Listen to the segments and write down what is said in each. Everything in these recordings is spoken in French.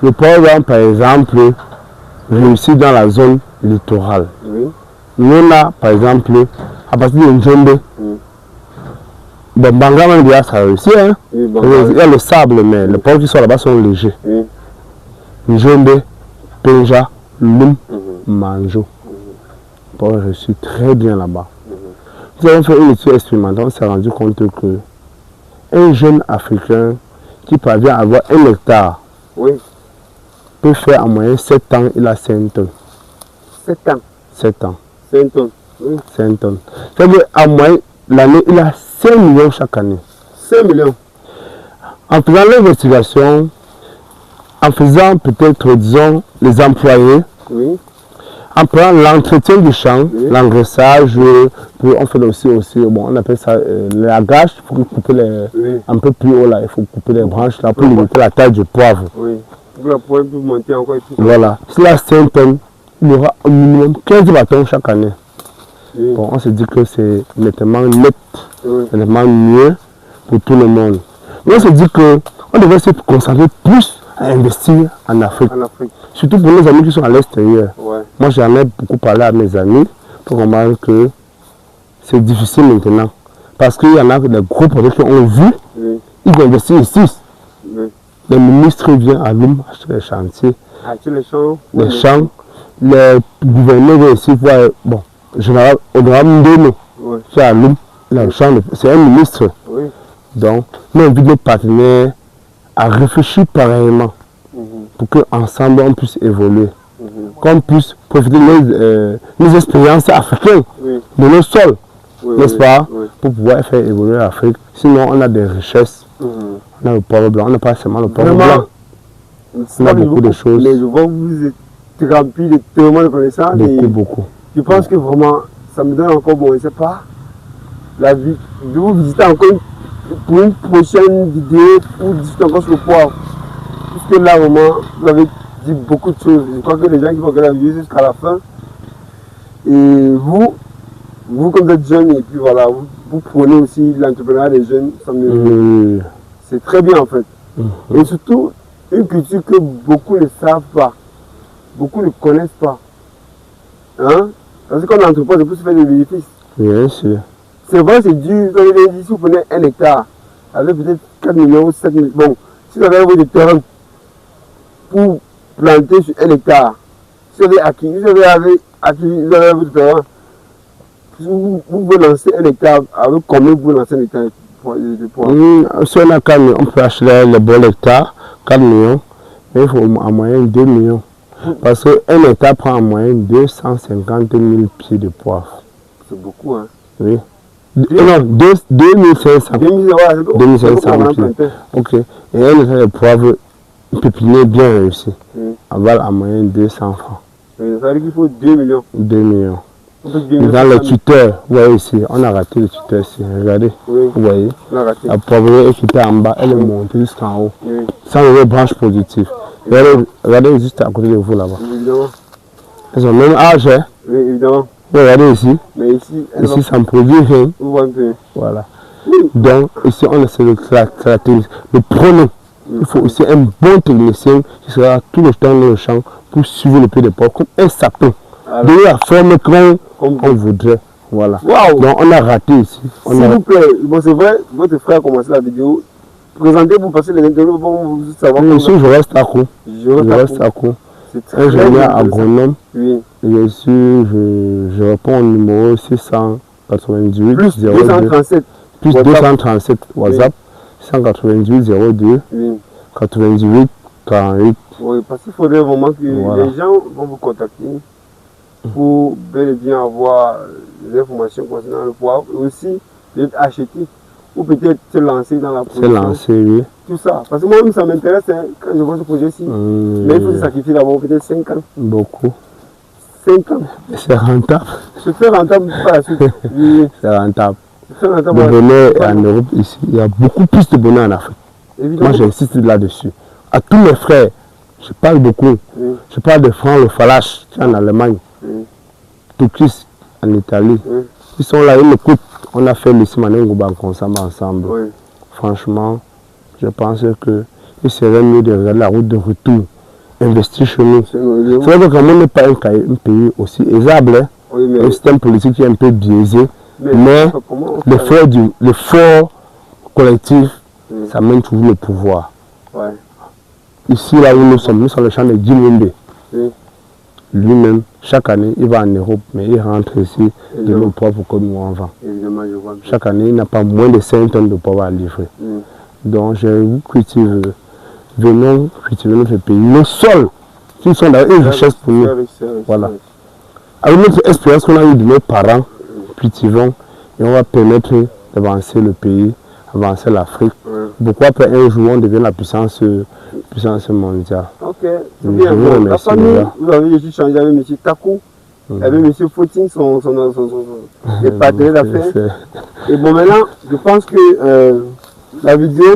Le programme, par exemple, réussit dans la zone littorale. Nous, on a, par exemple, à partir de Njombe, Banga même déjà ça réussit. Hein? Il y a le sable, mais les ports qui sont là-bas sont légers. Njombe, Penja, Lum, Manjo. Port réussit très bien là-bas. Nous avons fait une étude expérimentale, on s'est rendu compte que un jeune Africain qui parvient à avoir 1 hectare peut faire en moyenne 7 ans, il a 5 tonnes. 7 ans 7 ans. 5 tonnes. 5 tonnes. C'est-à-dire qu'en moyenne, l'année, il a 5 millions chaque année. 5 millions. En faisant l'investigation, en faisant peut-être, disons, les employés, en prenant l'entretien du champ, l'engraissage, on fait aussi, bon, on appelle ça l'agage, il faut couper un peu plus haut là, il faut couper les branches là pour limiter la taille du poivre. Pour la poivre peut monter encore et tout. Voilà. S'il a 5 tonnes, il y aura au minimum 15 bâtons chaque année. Bon, on se dit que c'est nettement net, nettement mieux pour tout le monde. Mais on se dit qu'on devrait se concentrer plus à investir en Afrique. Surtout pour nos amis qui sont à l'extérieur. Moi, j'en ai beaucoup parlé à mes amis pour comprendre que c'est difficile maintenant. Parce qu'il y en a des gros projets qui ont vu, ils vont investir ici. Le ministre vient à Loum acheter les chantiers, les champs. Les gouverneurs vont ici voir, bon, général Honorable Ndeno, qui est à Loum, c'est un ministre. Donc, nous invitons nos partenaires à réfléchir pareillement pour qu'ensemble on puisse évoluer, qu'on puisse profiter de nos expériences africaines, de nos sols, n'est-ce pas, pour pouvoir faire évoluer l'Afrique. Sinon, on a des richesses, on a le poivre blanc, on n'a pas seulement le poivre blanc, on a beaucoup de choses. Mais je vois que vous êtes rempli de tellement de connaissances. Beaucoup. Je pense que vraiment, ça me donne encore, bon, je ne sais pas, la vie de vous visiter encore pour une prochaine vidéo pour discuter encore sur le poivre. Puisque là, vraiment, vous avez dit beaucoup de choses. Je crois que les gens qui vont regarder la vidéo jusqu'à la fin, et vous comme vous êtes jeune, et puis voilà, vous prenez aussi l'entrepreneuriat des jeunes, c'est très bien en fait. Et surtout, une culture que beaucoup ne savent pas, beaucoup ne connaissent pas. Hein? Parce que quand on entreprend, c'est pour se faire des bénéfices. Bien sûr. C'est vrai, c'est dur. Quand si vous prenez 1 hectare, avec peut-être 4 millions ou 7 millions, bon, si vous avez un des terrains pour planter sur 1 hectare, si vous avez acquis, votre terrain, vous pouvez lancer 1 hectare, avec combien vous pouvez lancer 1 hectare de poivre? Si on a 4 millions, on peut acheter les bons hectares, 4 millions, mais il faut en moyenne 2 millions. Parce qu'un hectare prend en moyenne 250 000 pieds de poivre. C'est beaucoup, hein? Oui. Non, 2500. 2500 pieds. Ok. Et un hectare de poivre pépiné bien réussi. On va en moyenne 200 francs. Ça veut dire qu'il faut 2 millions. 2 millions. Dans le tuteur, vous voyez ici, on a raté le tuteur ici. Regardez, vous voyez. La poivrière qui était en bas, elle est montée jusqu'en haut. Sans les branches positives. Regardez juste à côté de vous là-bas. Elles ont le même âge, hein? Oui, évidemment. Regardez ici. Mais ici ça ne produit rien. Voilà. Donc, ici, on essaie de caractériser. Le pronom. Il faut aussi un bon technicien qui sera tout le temps dans le champ pour suivre le pied de porc comme un sapin. De la forme qu'on voudrait. Voilà. Donc, on a raté ici. S'il vous plaît, bon, c'est vrai, votre frère a commencé la vidéo. Présentez-vous parce que les interviews vont vous savoir. Monsieur, je reste à coup. Je reste à coup. Ingénieur agronome. Oui. Je réponds au numéro 698 plus 02 237. Plus WhatsApp. 237 WhatsApp. 198 02 98 48. Oui, parce qu'il faudrait vraiment que les gens vont vous contacter pour bel et bien avoir les informations concernant le poivre et aussi d'être acheté ou peut-être se lancer dans la production. Se lancer, oui. Tout ça. Parce que moi-même, ça m'intéresse hein, quand je vois ce projet-ci. Mais il faut se sacrifier d'abord peut-être 5 ans. Beaucoup. 5 ans. C'est rentable. C'est très rentable par la suite. Oui. C'est rentable. C'est très rentable. Le bonheur en Europe, ici, il y a beaucoup plus de bonheur en Afrique. Évidemment. Moi, j'insiste là-dessus. À tous mes frères, je parle beaucoup. Je parle de Franck Le Falache, qui est en Allemagne. Toukis, en Italie. Ils sont là, ils m'écoutent. On a fait le Simané Ngouba ensemble. Franchement, je pense qu'il il serait mieux de regarder la route de retour, investir chez nous. C'est vrai que Cameroun n'est pas un pays aussi aisable, hein. Oui, mais... un système politique qui est un peu biaisé, mais l'effort collectif, ça mène toujours le pouvoir. Ouais. Ici, là où nous sommes le champ de Djimimbe. Lui-même, chaque année, il va en Europe, mais il rentre ici de nos propres comme nous en vend. Chaque année, il n'a pas moins de 5 tonnes de poivre à livrer. Donc, je vous cultive, venons cultiver notre pays. Nos sols, qui sont dans une richesse pour nous. Voilà. Avec notre expérience qu'on a eue de nos parents, cultivons et on va permettre d'avancer le pays, avancer l'Afrique. Pourquoi après un jour on devient la puissance mondiale. Ok, c'est bien. Bon, la famille, vous avez juste changé avec M. Takou, avec M. Footing, son partenaire d'affaires. Et bon, maintenant, je pense que la vidéo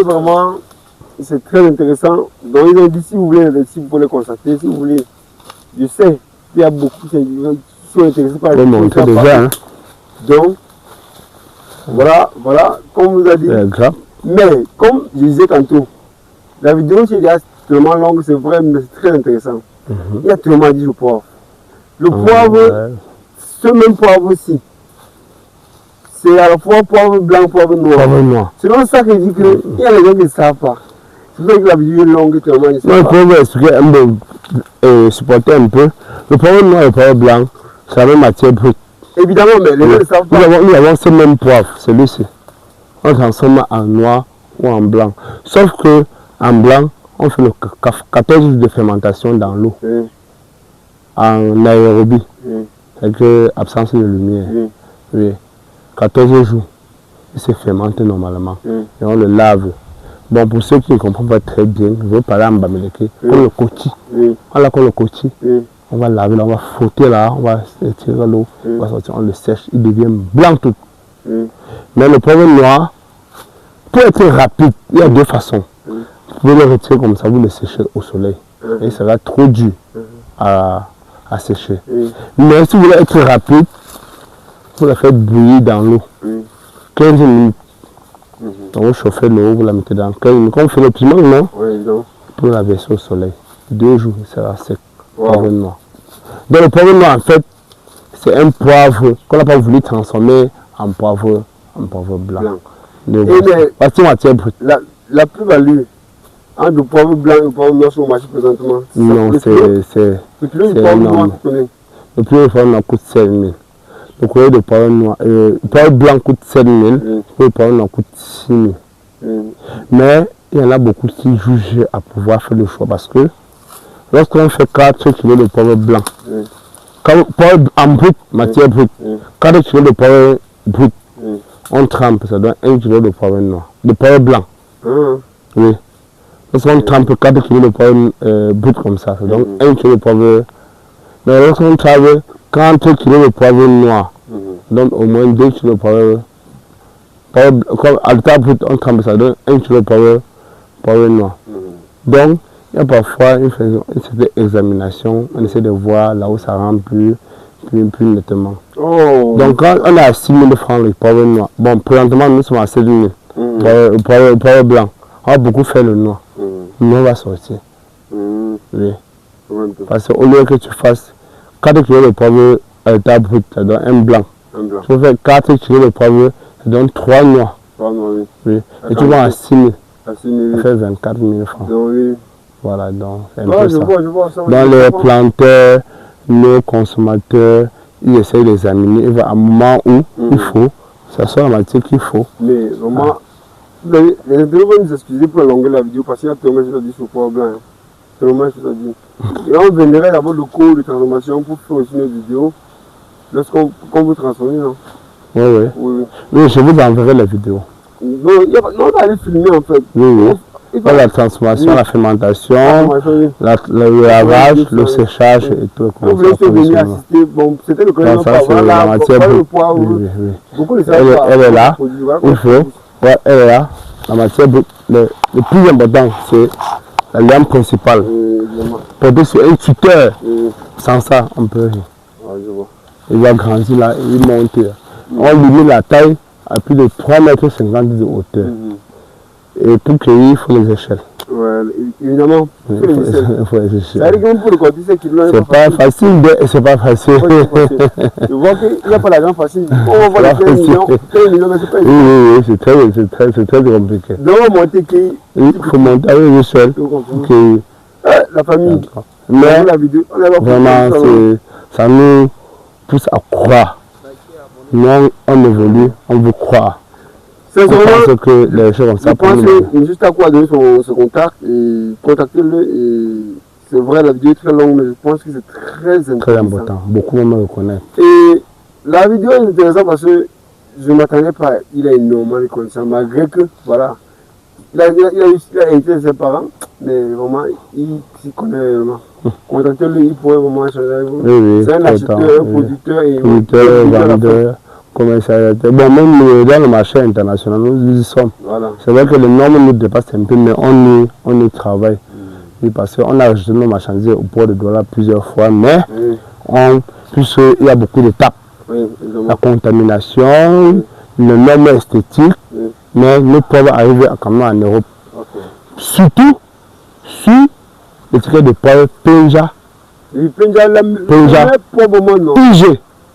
vraiment, c'est très intéressant. Donc, ils ont dit, si vous voulez investir, vous pouvez le constater. Si vous voulez, je sais qu'il y a beaucoup qui sont intéressés par le montrer déjà. Hein. Donc, voilà, comme vous avez dit. Mais, comme je disais tantôt, la vidéo qui est tellement longue, c'est vrai, mais c'est très intéressant. Il y a tellement dit le poivre. Le poivre, ce même poivre-ci, c'est à la fois poivre blanc, poivre noir. C'est dans ça que je dis qu'il y a des gens qui ne savent pas. C'est pour ça que la vidéo est longue et tellement. Non, pour vous expliquer un peu, supporter un peu, le poivre noir et le poivre blanc, c'est la même matière brute. Évidemment, mais les gens ne savent pas. Nous avons ce même poivre, celui-ci. On transforme en noir ou en blanc. Sauf que en blanc, on fait le 14 jours de fermentation dans l'eau. En aérobie. Avec absence de lumière. Oui. 14 jours. Il se fermente normalement. Et on le lave. Bon, pour ceux qui ne comprennent pas très bien, je vais parler en Bamileke. Comme le cochi. Voilà, comme le cochi. On va laver là, on va frotter là, on va tirer l'eau, on va sortir, on le sèche, il devient blanc tout. Mais le poivre noir, pour être rapide, il y a deux façons. Vous pouvez le retirer comme ça, vous le séchez au soleil. Et il sera trop dur à sécher. Mais si vous voulez être rapide, vous la faites bouillir dans l'eau. 15 minutes. Donc vous chauffez l'eau, vous la mettez dans 15 minutes. Comme on fait le piment, non? Pour la verser au soleil. 2 jours, il sera sec. Poivre noir. Donc le poivre noir, en fait, c'est un poivre qu'on n'a pas voulu transformer en poivre blanc. Parce que matière brute. La plus-value entre le poivre blanc et le poivre noir sur le marché présentement. Non, c'est énorme. Le plus poivre noir coûte 7 000. Le courrier de poivre noir, le poivre blanc coûte 7 000, le poivre noir coûte 6 000. Mais il y en a beaucoup qui jugent à pouvoir faire le choix parce que lorsqu'on fait 4 kg de poivre blanc, poivre en brut, matière brute, 4 kg de poivre brut, on trempe, ça donne 1 kg de poivre noir, de poivre blanc. Oui. Lorsqu'on trempe 4 kg de poivre brut comme ça donne 1 kg de poivre. Mais lorsqu'on trempe 40 kg de poivre noir, donne au moins 2 kg de poivre. À l'état brut, on trempe, ça donne 1 kg de poivre noir. Donc, il y a parfois une certaine examination, on essaie de voir là où ça rentre plus nettement. Donc quand on est à 6 000 francs le poivre noir, bon présentement nous sommes à 7 000 le poivre blanc, on va beaucoup faire le noir, le noir va sortir. Oui. Parce qu'au lieu que tu fasses 4 kg de poivre à l'état brut, ça donne un blanc. Tu peux faire 4 kg de poivre, ça donne 3 noirs. Oui. Et tu vas à 6 000, ça fait 24 000 francs. Voilà, donc c'est un peu ça. Dans les planteurs, nos consommateurs, ils essayent d'examiner. Il va à un moment où il faut, ça sort la matière qu'il faut. Mais vraiment, les deux vont nous excuser pour la longueur de la vidéo parce qu'il y a tellement de choses sur le poivre blanc. C'est vraiment ce que je dis. Et on viendrait d'abord le cours de transformation pour faire aussi une vidéo lorsqu'on vous transforme, non? Oui. Oui, je vous enverrai la vidéo. Non, on va aller filmer en fait. Oui. La transformation, la fermentation, le lavage, le séchage et tout. Vous voulez venir assister, bon, c'était le cas de la matière brute. Beaucoup de ça. Elle est là, il faut. Ouais, elle est là. La matière brute. Le plus important, c'est la lame principale. Porter sur un tuteur. Sans ça, on peut rien. Il va grandir là, il monte. On limite la taille à plus de 3,50 m de hauteur. Et pour cueillir, il faut les échelles. Ouais, évidemment. Il faut les échelles. Ça veut dire que même pour le côté, c'est qu'il C'est pas facile, c'est pas facile. Je vois qu'il n'y a pas l'argent facile. On va voir les 15 millions, mais c'est pas évident. Oui, c'est très compliqué. Donc, on va monter qui. Il faut monter avec les échelles. La famille. Mais la vidéo, vraiment, ça nous pousse à croire. Nous, on évolue, on veut croire. C'est parce que les choses comme ça. Je pense que juste à quoi donner son contact et contactez-le. Et c'est vrai, la vidéo est très longue, mais je pense que c'est très intéressant. Très important. Beaucoup me reconnaissent. Et la vidéo est intéressante parce que je ne m'attendais pas. Il a énormément de connaissances, malgré que, voilà, il a été ses parents, mais vraiment, il s'y connaît vraiment. Contactez-le, il pourrait vraiment changer avec vous. Oui, c'est un acheteur, un producteur et vendeur. Bon, même dans le marché international, nous y sommes. Voilà. C'est vrai que les normes nous dépassent un peu, mais on y travaille. Oui, parce qu'on a acheté nos marchandises au port de Douala plusieurs fois, mais puisqu'il y a beaucoup d'étapes. La contamination, les normes esthétiques, mais nous pouvons arriver quand même en Europe. Surtout sur l'étiquette de poivre Penja.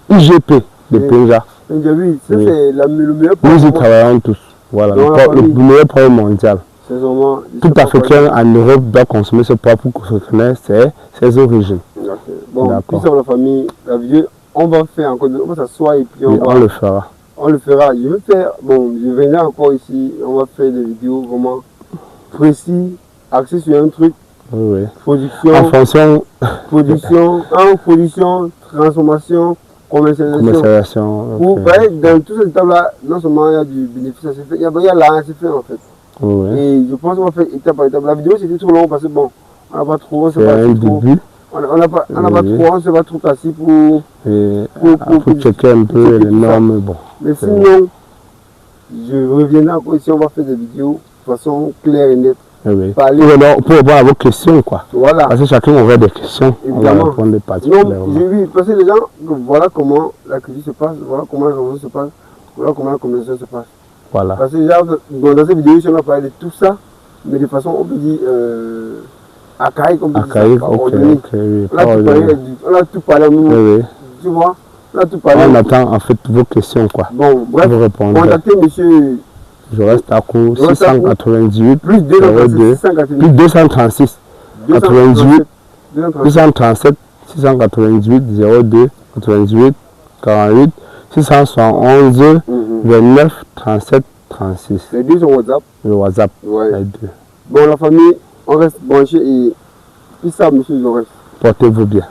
IGP de Penja. Oui, ça c'est le meilleur poivre. Nous y travaillons tous. Voilà, le meilleur poivre mondial. Tout Africain en Europe doit consommer ce poivre pour connaître ses origines. Bon, puis sur la famille, la vidéo, on va faire encore, on va s'asseoir et puis on le fera. On le fera. Je vais faire, bon, je viendrai encore ici, on va faire des vidéos vraiment précises, axées sur un truc. Oui. Production. En fonction. Production, transformation. Commercialisation. Vous voyez, dans toutes ces étapes-là, non seulement il y a du bénéfice à se faire, il y a l'argent à se faire en fait. Oui. Et je pense qu'on va faire étape par étape. La vidéo c'était trop long parce que bon, on n'a pas trop, on ne sait pas trop. On n'a pas trop, on ne s'est pas trop assis pour checker un peu les normes. Bon. Mais sinon, je reviendrai encore ici, on va faire des vidéos de façon claire et nette. Oui. Pour répondre à vos questions, quoi. Voilà. Parce que chacun aurait des questions. Évidemment. On va répondre particulièrement. Oui, parce que les gens, voilà comment la cuisine se passe, voilà comment la révolution se passe, voilà comment la communication se passe. Voilà. Parce que déjà, dans cette vidéo, on va parler de tout ça, mais de façon, on peut dire, archaïque, on peut dire ça, ordonnée. On a tout parlé, nous. Tu vois, on a tout parlé. On attend en fait vos questions, quoi. Bon, bref, contactez monsieur... Je reste à court 698 plus 236 98 237 698 02 98 48 671 29 37 36. Les deux sur WhatsApp. Le WhatsApp. Ouais. Les deux. Bon, la famille, on reste branché et puis ça, monsieur, je reste. Portez-vous bien.